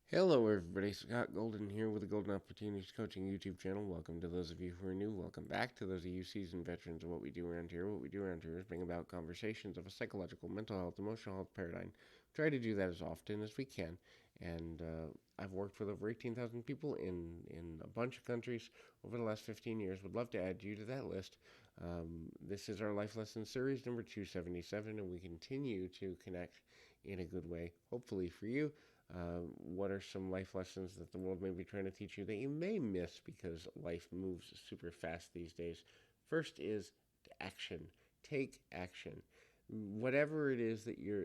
Hello, everybody. Scott Golden here with the Golden Opportunities Coaching YouTube channel. Welcome to those of you who are new. Welcome back to those of you seasoned veterans of what we do around here. What we do around here is bring about conversations of a psychological, mental health, emotional health paradigm. Try to do that as often as we can. And I've worked with over 18,000 people in a bunch of countries over the last 15 years. Would love to add you to that list. This is our Life Lesson Series number 277, and we continue to connect in a good way, hopefully for you. What are some life lessons that the world may be trying to teach you that you may miss because life moves super fast these days? First is action. Take action. Whatever it is that you're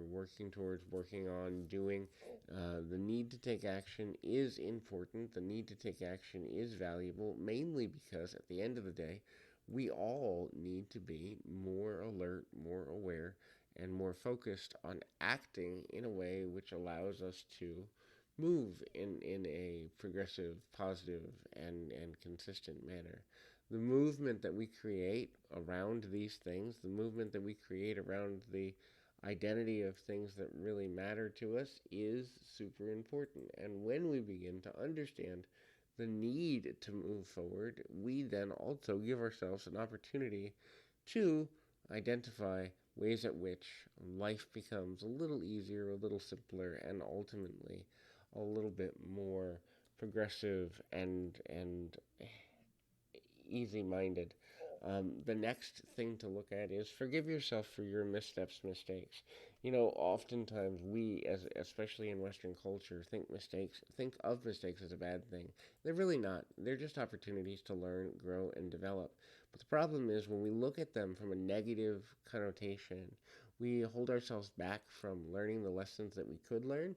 working towards, working on, doing, the need to take action is important. The need to take action is valuable, mainly because at the end of the day, we all need to be more alert, more aware, and more focused on acting in a way which allows us to move in a progressive, positive, and consistent manner. The movement that we create around these things, the movement that we create around the identity of things that really matter to us is super important. And when we begin to understand the need to move forward, we then also give ourselves an opportunity to identify ways at which life becomes a little easier, a little simpler, and ultimately a little bit more progressive and easy minded. The next thing to look at is forgive yourself for your missteps, mistakes. Oftentimes we, as especially in Western culture, think of mistakes as a bad thing. They're really not. They're just opportunities to learn, grow, and develop. But the problem is when we look at them from a negative connotation, we hold ourselves back from learning the lessons that we could learn,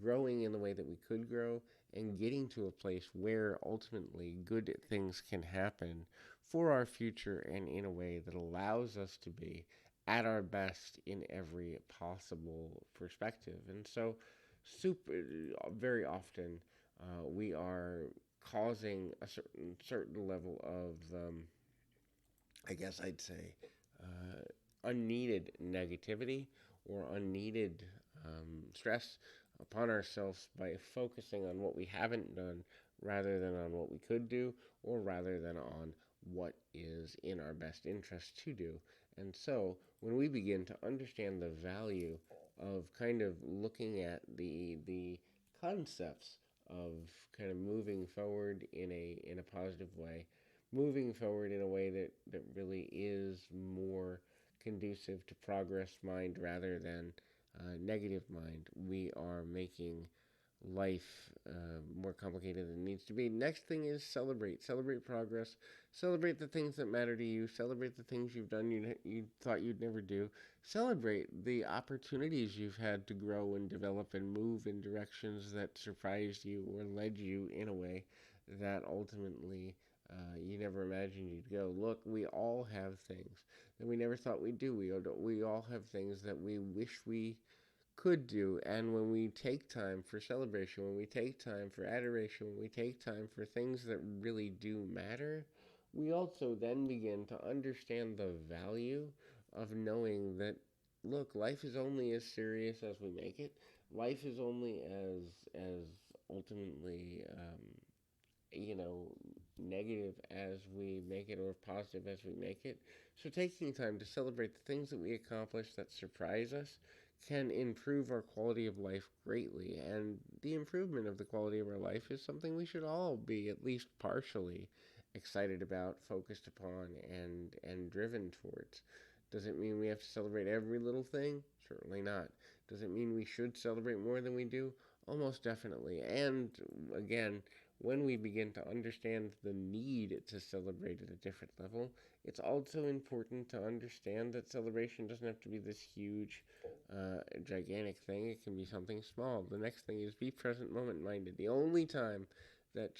growing in the way that we could grow, and getting to a place where ultimately good things can happen for our future and in a way that allows us to be at our best in every possible perspective. And so, very often, we are causing a certain level of, I guess I'd say, unneeded negativity or unneeded stress upon ourselves by focusing on what we haven't done rather than on what we could do or rather than on what is in our best interest to do. And so when we begin to understand the value of kind of looking at the concepts of kind of moving forward in a positive way, moving forward in a way that really is more conducive to progress mind rather than negative mind, we are making life more complicated than it needs to be. Next thing is celebrate. Celebrate progress. Celebrate the things that matter to you. Celebrate the things you've done you thought you'd never do. Celebrate the opportunities you've had to grow and develop and move in directions that surprised you or led you in a way that ultimately you never imagined you'd go. Look, we all have things that we never thought we'd do. We all have things that we wish we could do. And when we take time for celebration, when we take time for adoration, when we take time for things that really do matter, we also then begin to understand the value of knowing that, look, life is only as serious as we make it. Life is only as ultimately you know, negative as we make it or positive as we make it. So, taking time to celebrate the things that we accomplish that surprise us can improve our quality of life greatly. And the improvement of the quality of our life is something we should all be at least partially excited about, focused upon, and driven towards. Does it mean we have to celebrate every little thing? Certainly not. Does it mean we should celebrate more than we do? Almost definitely. And again, when we begin to understand the need to celebrate at a different level, it's also important to understand that celebration doesn't have to be this huge, gigantic thing. It can be something small. The next thing is be present moment minded. The only time that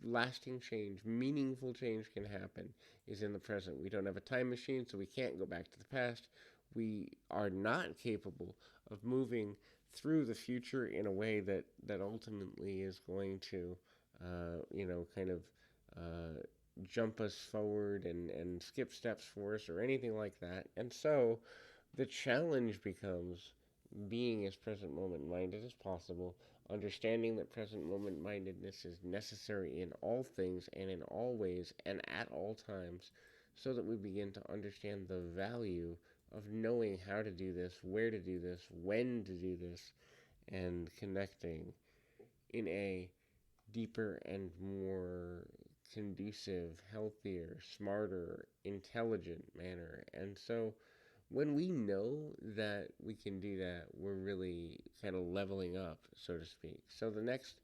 lasting change, meaningful change can happen is in the present. We don't have a time machine, so we can't go back to the past. We are not capable of moving through the future in a way that ultimately is going to kind of uh, jump us forward and skip steps for us or anything like that. And so the challenge becomes being as present moment minded as possible, understanding that present moment mindedness is necessary in all things and in all ways and at all times, so that we begin to understand the value of knowing how to do this, where to do this, when to do this, and connecting in a deeper and more conducive, healthier, smarter, intelligent manner. And so when we know that we can do that, we're really kind of leveling up, so to speak. So the next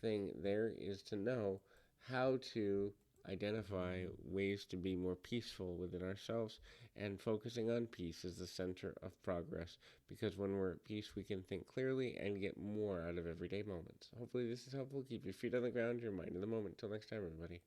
thing there is to know how to identify ways to be more peaceful within ourselves, and focusing on peace is the center of progress, because when we're at peace we can think clearly and get more out of everyday moments. Hopefully this is helpful. Keep your feet on the ground, your mind in the moment. Till next time, everybody.